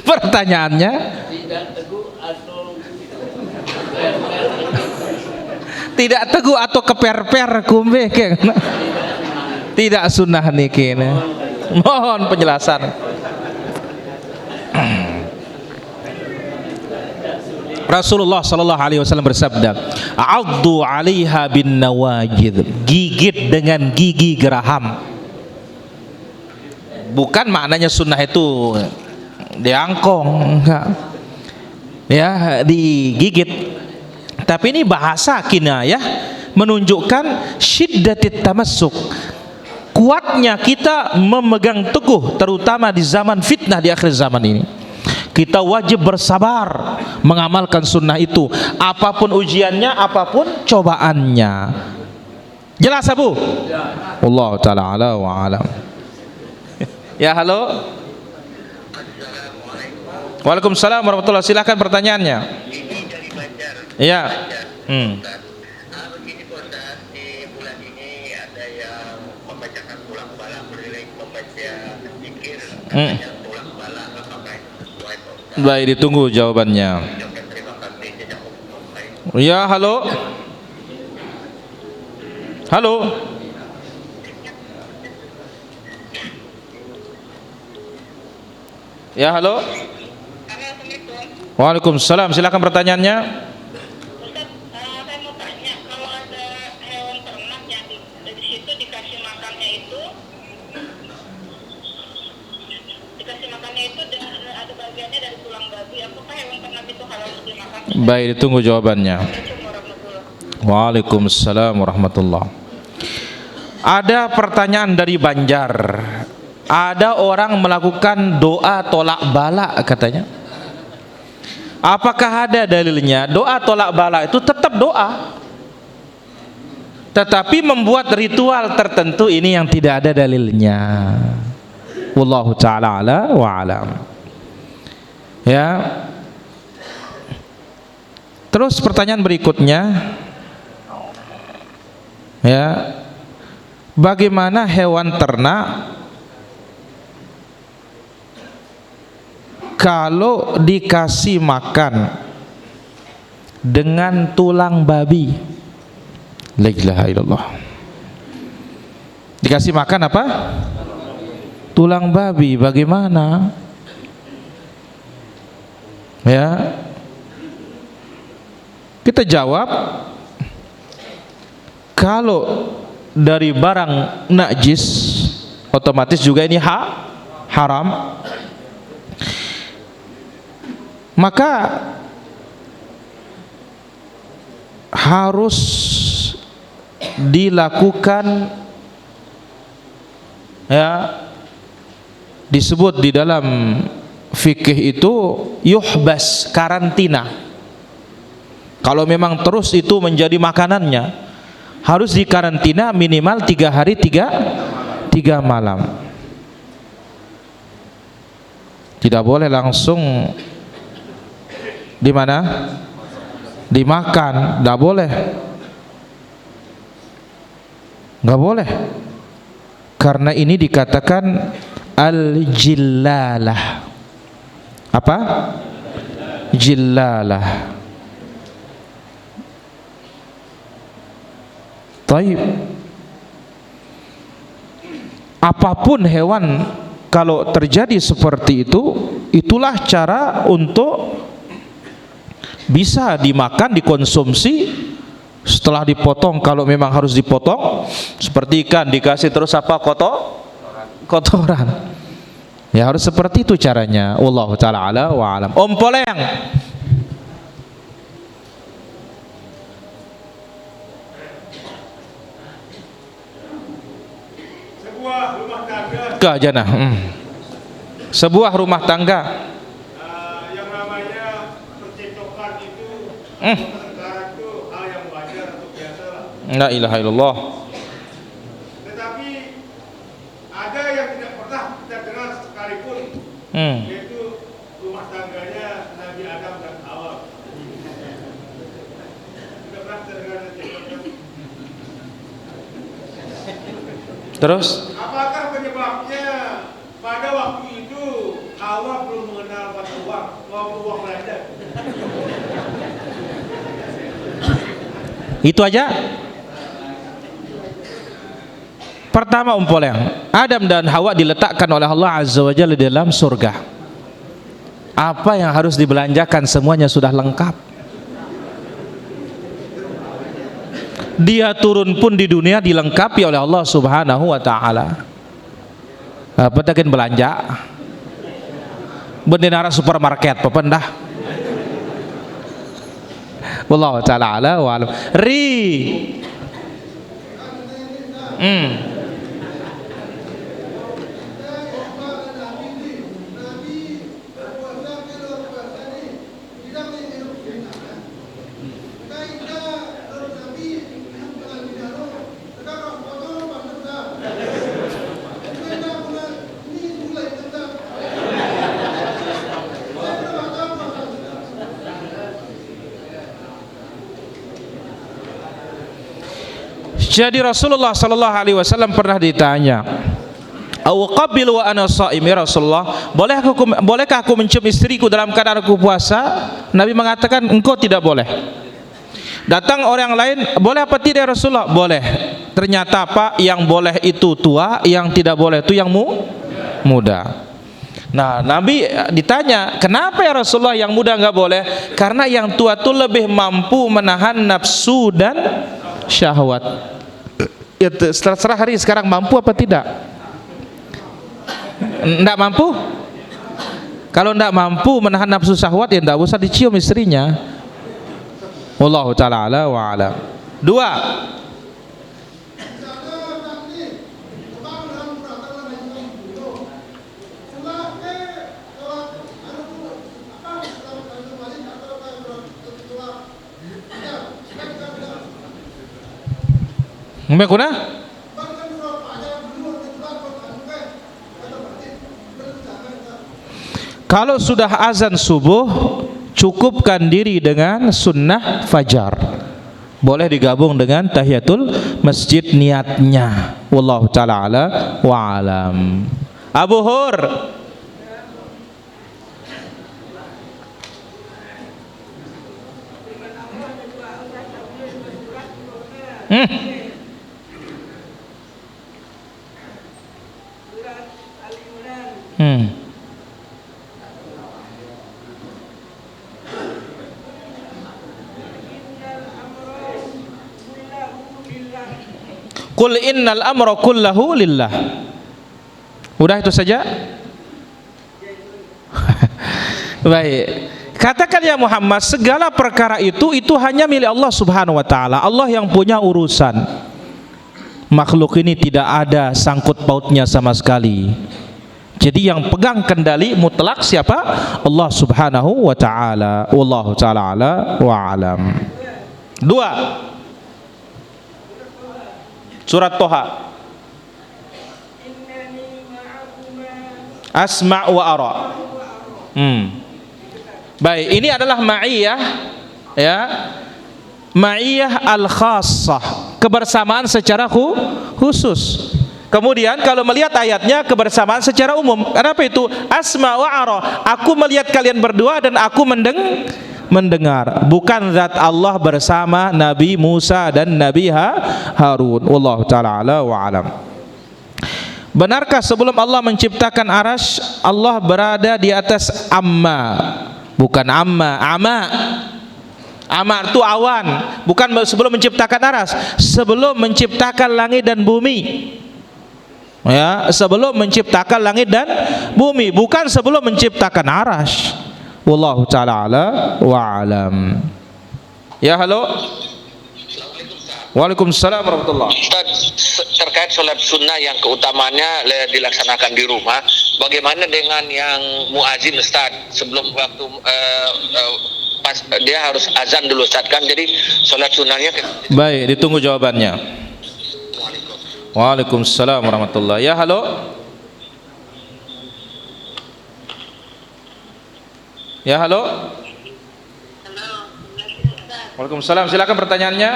Pertanyaannya tidak teguh atau tidak teguh atau keper-per kumbe tidak sunnah niki. Mohon penjelasan. Rasulullah sallallahu alaihi wasallam bersabda, "Addu 'alaiha bin nawajid." Gigit dengan gigi geraham. Bukan maknanya sunnah itu diangkong, enggak. Ya, digigit. Tapi ini bahasa kinayah menunjukkan syiddatit tamassuk. Kuatnya kita memegang teguh terutama di zaman fitnah di akhir zaman ini. Kita wajib bersabar mengamalkan sunnah itu, apapun ujiannya, apapun cobaannya. Jelas Abu? Allah taala ala wa alam. Ya, halo. Waalaikumsalam warahmatullahi. Silakan pertanyaannya. Iya. Begini Pak Ustaz, di bulan Hmm. Baik, ditunggu jawabannya. Ya, halo. Halo. Ya, halo. Waalaikumsalam. Silakan pertanyaannya. Ustaz, saya mau tanya, kalau ada hewan ternak yang di situ dikasih makannya itu dengan ada bagiannya dari tulang babi, apakah hewan ternak itu halal untuk dimakan? Baik, ditunggu jawabannya. Assalamualaikum warahmatullahi. Waalaikumsalam warahmatullah. Ada pertanyaan dari Banjar. Ada orang melakukan doa tolak bala katanya. Apakah ada dalilnya? Doa tolak bala itu tetap doa, tetapi membuat ritual tertentu ini yang tidak ada dalilnya. Wallahu ta'ala ala wa alam. Ya. Terus pertanyaan berikutnya, ya, bagaimana hewan ternak kalau dikasih makan dengan tulang babi? La ilaha illallah. Dikasih makan apa? Tulang babi, bagaimana? Ya, kita jawab, kalau dari barang najis otomatis juga ini haram, maka harus dilakukan, ya, disebut di dalam fikih itu yuhbas, karantina. Kalau memang terus itu menjadi makanannya, harus dikarantina minimal 3 hari 3 malam. Tidak boleh langsung di mana? Dimakan, tidak boleh. Nggak boleh. Karena ini dikatakan al-jillalah. Apa? Jillalah. Taib. Apapun hewan kalau terjadi seperti itu, itulah cara untuk bisa dimakan, dikonsumsi setelah dipotong. Kalau memang harus dipotong, seperti ikan dikasih terus apa? Kotoran. Ya, harus seperti itu caranya. Wallahu ta'ala ala wa alam. Om Poleng. Sebuah rumah tangga Kajana. Sebuah rumah tangga yang namanya percekcokan itu sekarang itu hal yang wajar atau biasa lah. La ilaha illallah. Tetapi ada yang tidak pernah kita dengar sekalipun, yaitu rumah tangganya Nabi Adam dan Hawa. Tidak pernah kita dengar percekcokan. Terus Apakah penyebabnya pada waktu itu Hawa belum mengenal mata uang, waktu uang belanja? itu aja. Pertama, Poleng, Adam dan Hawa diletakkan oleh Allah Azza wa Jalla di dalam surga. Apa yang harus dibelanjakan semuanya sudah lengkap. Dia turun pun di dunia dilengkapi oleh Allah Subhanahu wa ta'ala. Apa takin belanja? Bendera supermarket pependah. Wallahu ta'ala ala wa alam. Jadi Rasulullah sallallahu alaihi wasallam pernah ditanya, Au qabbil wa ana shaim, ya Rasulullah, bolehkah aku mencium istriku dalam keadaan aku puasa? Nabi mengatakan engkau tidak boleh. Datang orang lain, boleh apa tidak ya Rasulullah? Boleh. Ternyata apa? Yang boleh itu tua, yang tidak boleh itu yang muda. Nah, Nabi ditanya, kenapa ya Rasulullah yang muda enggak boleh? Karena yang tua itu lebih mampu menahan nafsu dan syahwat. Ya, terserah hari sekarang mampu apa tidak? Enggak mampu? Kalau enggak mampu menahan nafsu syahwat, ya enggak usah dicium istrinya. Wallahu ta'ala ala wa alam. 2. Mbak Kuna? Kalau sudah azan subuh, cukupkan diri dengan sunnah fajar. Boleh digabung dengan tahiyatul masjid niatnya. Wallahu ta'ala ala wa alam. Abu Hur. Qul innal amra kullahu lillah. Udah itu saja? Baik. Katakan ya Muhammad, segala perkara itu hanya milik Allah Subhanahu wa taala. Allah yang punya urusan. Makhluk ini tidak ada sangkut pautnya sama sekali. Jadi yang pegang kendali mutlak siapa? Allah Subhanahu wa taala. Wallahu taala ala wa alam. 2. Surat Toha. Asma' wa ara. Baik, ini adalah ma'iyah, ya. Ma'iyah al-khassah, kebersamaan secara khusus. Kemudian kalau melihat ayatnya, kebersamaan secara umum. Kenapa itu? Asma' wa ara. Aku melihat kalian berdua dan aku mendengar. Bukan zat Allah bersama Nabi Musa dan Nabi Harun. Wallahu ta'ala ala wa alam. Benarkah sebelum Allah menciptakan arasy, Allah berada di atas amma? Bukan amma, ama. Ama itu awan. Bukan sebelum menciptakan arasy, sebelum menciptakan langit dan bumi. Ya, sebelum menciptakan langit dan bumi, bukan sebelum menciptakan arasy. Wallahu ta'ala ala wa alam. Ya, halo. Waalaikumsalam warahmatullahi. Ustaz, terkait sholat sunnah yang keutamaannya dilaksanakan di rumah, bagaimana dengan yang muazin Ustaz? Sebelum waktu pas dia harus azan dulu Ustaz kan, jadi sholat sunnahnya. Baik, ditunggu jawabannya. Waalaikumsalam warahmatullahi. Ya, halo. Ya, halo. Waalaikumsalam. Silakan pertanyaannya.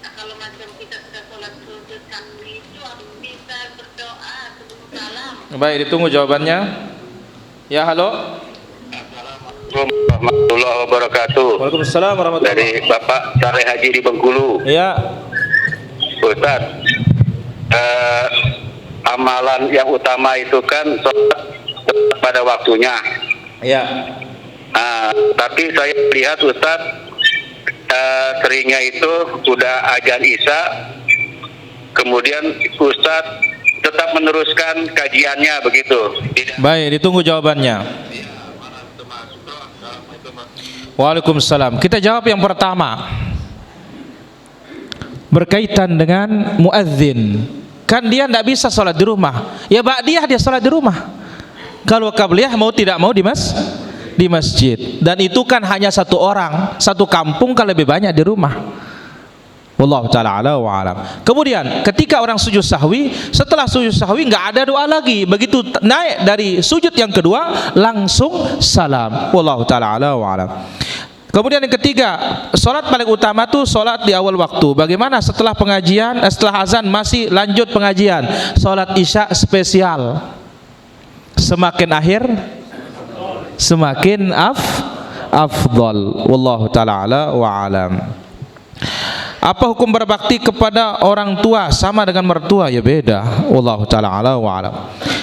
Kalau macam kita sudah sholat sujud sahwi itu bisa berdoa sebelum salam. Baik, ditunggu jawabannya. Ya, halo. Assalamualaikum warahmatullahi wabarakatuh. Waalaikumsalam warahmatullahi. Dari Bapak Saleh Haji di Bengkulu. Ya. Ustaz, amalan yang utama itu kan sholat pada waktunya. Ya. Tapi saya lihat Ustaz, seringnya itu udah azan Isya, kemudian Ustaz tetap meneruskan kajiannya begitu. Baik, ditunggu jawabannya. Waalaikumsalam. Kita jawab yang pertama. Berkaitan dengan muadzin. Kan dia tidak bisa sholat di rumah. Ya ba'diyah dia sholat di rumah. Kalau qabliyah mau tidak mau di masjid. Dan itu kan hanya satu orang, satu kampung kan lebih banyak di rumah. Wallahu ta'ala ala wa alam. Kemudian ketika orang sujud sahwi, setelah sujud sahwi enggak ada doa lagi. Begitu naik dari sujud yang kedua langsung salam. Wallahu ta'ala ala wa alam. Kemudian yang ketiga, sholat paling utama tuh sholat di awal waktu. Bagaimana setelah pengajian, setelah azan masih lanjut pengajian? Sholat isya spesial. Semakin akhir, semakin afdal. Wallahu ta'ala ala wa alam. Apa hukum berbakti kepada orang tua sama dengan mertua? Ya beda. Wallahu ta'ala ala wa alam.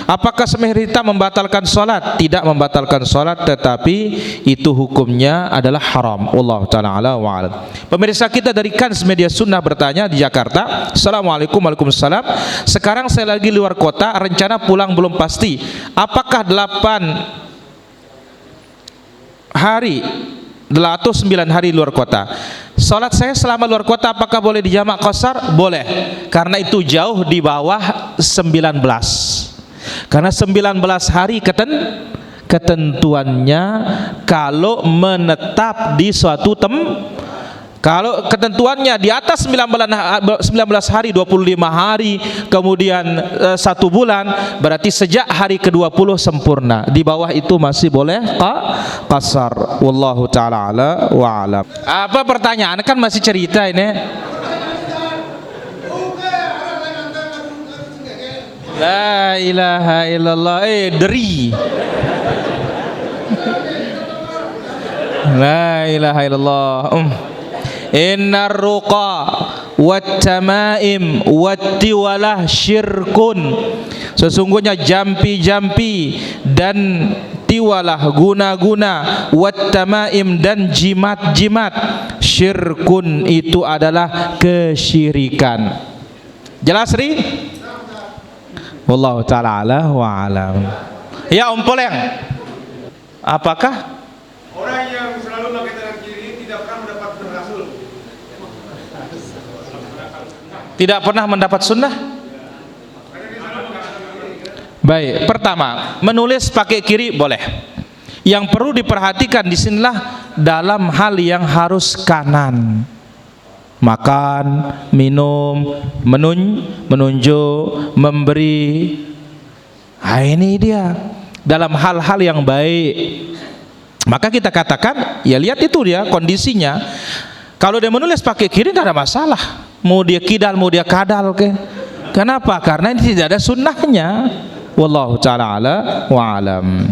Apakah semihir hitam membatalkan sholat? Tidak membatalkan sholat, tetapi itu hukumnya adalah haram. Wallahu ta'ala ala wa alam. Pemirsa kita dari Kans Media Sunnah bertanya di Jakarta. Assalamualaikum. Waalaikumsalam. Sekarang saya lagi luar kota, rencana pulang belum pasti. Apakah 8 hari atau 9 hari luar kota? Salat saya selama luar kota apakah boleh dijamak qasar? Boleh, karena itu jauh di bawah 19. Karena 19 hari ketentuannya kalau menetap di suatu kalau ketentuannya di atas 19 hari, 25 hari, kemudian 1 bulan, berarti sejak hari ke-20 sempurna. Di bawah itu masih boleh qasar. Wallahu ta'ala ala wa alam. Apa pertanyaan? Kan masih cerita ini. La ilaha illallah. Deri. La ilaha illallah. Innar ruqa wat tamaim wat tiwalah syirkun. Sesungguhnya jampi-jampi dan tiwalah, guna-guna, wat tamaim dan jimat-jimat, syirkun itu adalah kesyirikan. Jelas Ri? Wallahu ta'ala ala wa alam. Ya Poleng, apakah orang yang selalu pakai tangan kiri tidak pernah mendapat rasul? Tidak pernah mendapat sunnah? Baik, pertama, menulis pakai kiri boleh. Yang perlu diperhatikan di sinilah dalam hal yang harus kanan. Makan, minum, menunjuk, memberi. Nah, ini dia dalam hal-hal yang baik. Maka kita katakan, ya lihat itu dia kondisinya. Kalau dia menulis pakai kiri tidak ada masalah. Mau dia kidal, mau dia kadal ke. Kenapa? Karena ini tidak ada sunnahnya. Wallahu ta'ala ala wa alam.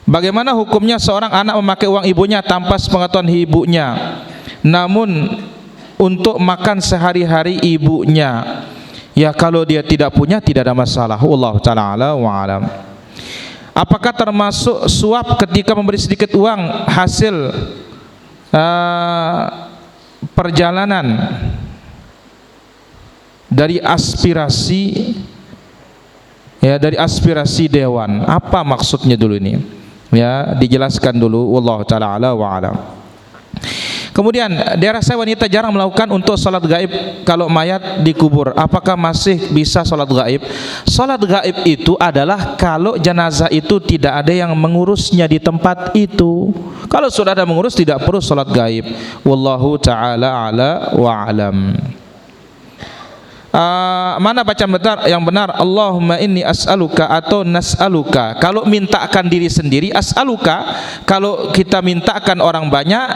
Bagaimana hukumnya seorang anak memakai uang ibunya tanpa sepengetahuan ibunya, namun untuk makan sehari-hari ibunya? Ya kalau dia tidak punya tidak ada masalah. Wallahu ta'ala ala wa alam. Apakah termasuk suap ketika memberi sedikit uang hasil perjalanan dari aspirasi, ya dari aspirasi dewan? Apa maksudnya dulu ini? Ya dijelaskan dulu. Wallahu ta'ala ala wa alam. Kemudian daerah saya wanita jarang melakukan untuk salat gaib kalau mayat dikubur. Apakah masih bisa salat gaib? Salat gaib itu adalah kalau jenazah itu tidak ada yang mengurusnya di tempat itu. Kalau sudah ada mengurus tidak perlu salat gaib. Wallahu ta'ala ala wa alam. Mana bacaan benar yang benar? Allahumma inni as'aluka atau nas'aluka. Kalau mintakan diri sendiri as'aluka. Kalau kita mintakan orang banyak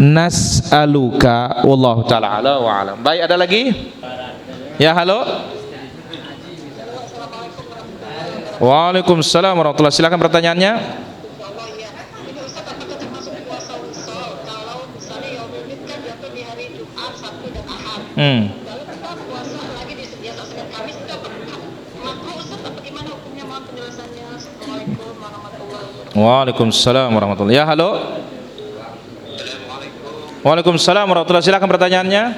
nas'aluka. Wallahu ta'ala ala wa alam. Baik, ada lagi? Ya, halo. Waalaikumsalam warahmatullahi. Silakan pertanyaannya. Waalaikumsalam warahmatullahi. Ya, halo. Waalaikumsalam warahmatullahi. Silakan pertanyaannya.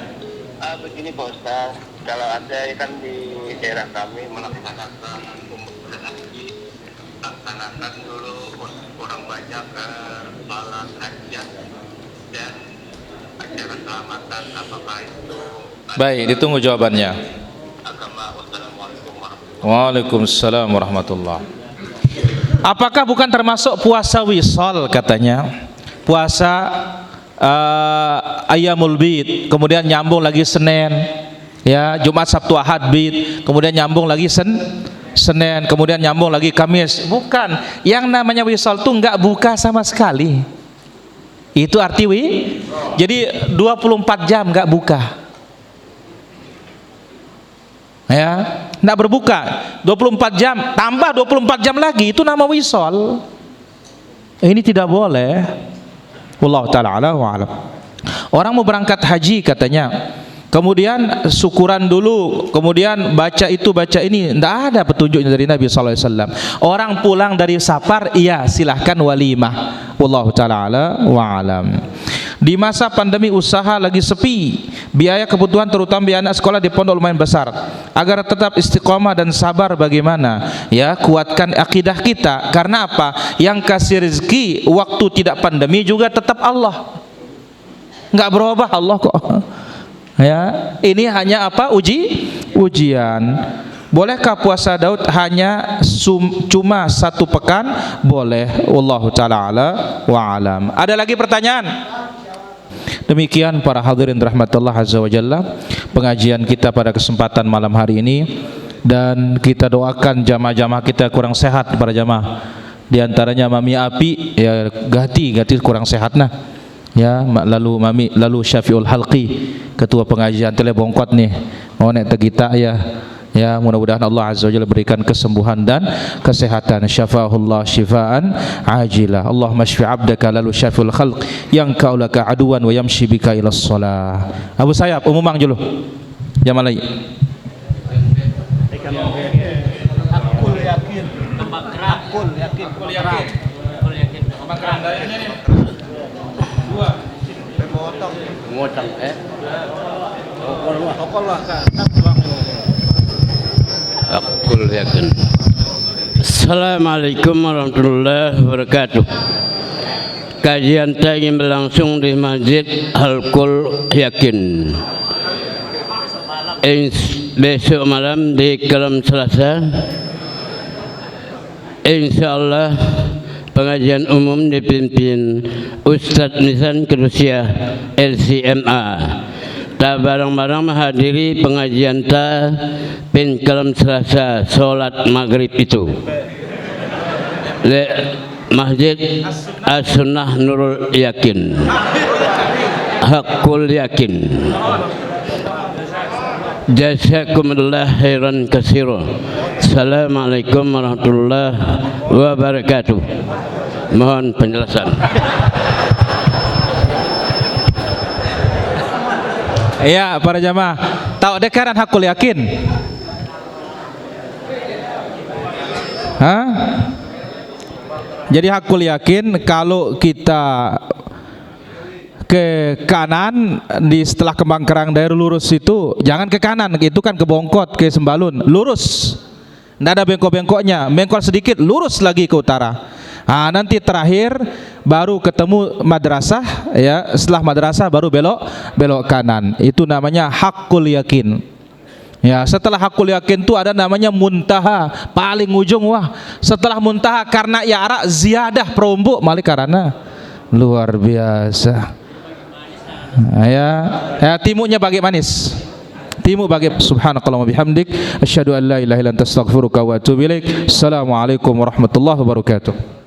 Begini Pak Ustaz, kalau ada kan di daerah kami melaksanakan laksanakan dulu orang banyak salat hajat dan acara selamatan, apakah itu? Baik, ditunggu jawabannya. Agama. Wassalamualaikum warahmatullahi. Waalaikumsalam warahmatullahi. Apakah bukan termasuk puasa wisol katanya? Puasa Ayyamul Bid, kemudian nyambung lagi Senin, ya Jumat Sabtu Ahad Bid, kemudian nyambung lagi Senin, kemudian nyambung lagi Kamis. Bukan, yang namanya wisol tuh enggak buka sama sekali. Itu arti jadi 24 jam nggak buka. Ya, nggak berbuka 24 jam, tambah 24 jam lagi, itu nama wisol. Ini tidak boleh. Wallahu ta'ala a'lam wa a'lam. Orang mau berangkat haji katanya, kemudian syukuran dulu, kemudian baca itu baca ini, tidak ada petunjuknya dari Nabi SAW. Orang pulang dari safar, iya silahkan walimah. Wallahu ta'ala a'lam wa a'lam. Di masa pandemi usaha lagi sepi, biaya kebutuhan terutama biaya anak sekolah di pondok lumayan besar. Agar tetap istiqomah dan sabar bagaimana? Ya, kuatkan akidah kita. Karena apa? Yang kasih rezeki waktu tidak pandemi juga tetap Allah. Nggak berubah Allah kok. Ya, ini hanya apa? Ujian. Bolehkah puasa Daud hanya cuma 1 pekan? Boleh. Wallahu ta'ala a'la wa a'lam. Ada lagi pertanyaan? Demikian para hadirin rahmatullah azza wa jalla, pengajian kita pada kesempatan malam hari ini, dan kita doakan jamaah-jamaah kita kurang sehat para jamaah. Di antaranya Mami Api, ya Gati kurang sehat nah. Ya, lalu Syafiul Halqi, ketua pengajian Tele Bongkot nih. Mau nek kita ya. Ya, mudah-mudahan Allah azza wa jalla berikan kesembuhan dan kesehatan. Syafahullah syifaan ajilah. Allahumma shfi 'abdaka lalu syafiul khalq yang kaulaka aduan wa yamshi bika ila shalah. Abu Sayyab umumang dulu. Jamalai. Akul yakin. Akul yakin. Makan dayanya nih. 2. Memotong Tokol lah kan. Akul yakin. Assalamualaikum warahmatullahi wabarakatuh. Kajian tadi berlangsung di Masjid Halqul Yakin. Besok malam di Kelam Selasa, insyaallah pengajian umum dipimpin Ustadz Nisan Kerusia LCMA. Ta barang-barang menghadiri pengajian ta pin Kelam Selasa solat maghrib itu le Masjid As-Sunnah Nurul Yakin Hakul Yakin. Jazakumullah khairan katsira. Assalamualaikum warahmatullahi wabarakatuh. Mohon penjelasan. Ya, para jamaah, tahu dekaran Hakul Yakin? Hah? Jadi Hakul Yakin, kalau kita ke kanan di setelah Kembang Kerang daerah lurus itu, jangan ke kanan, itu kan ke Bongkot, ke Sembalun, lurus. Tidak ada bengkok-bengkoknya, bengkok sedikit, lurus lagi ke utara. Nah, nanti terakhir baru ketemu madrasah, ya. Setelah madrasah baru belok kanan. Itu namanya Hakul Yakin. Ya, setelah Hakul Yakin itu ada namanya Muntaha, paling ujung. Wah, setelah Muntaha karena Yara ziyadah perombo malik karena luar biasa. Ya, timuknya bagai manis. Timuk bagai subhanakallahumma bihamdik asyhadu an la ilaha illa anta astaghfiruka wa atubu ilaik. Assalamualaikum warahmatullahi wabarakatuh.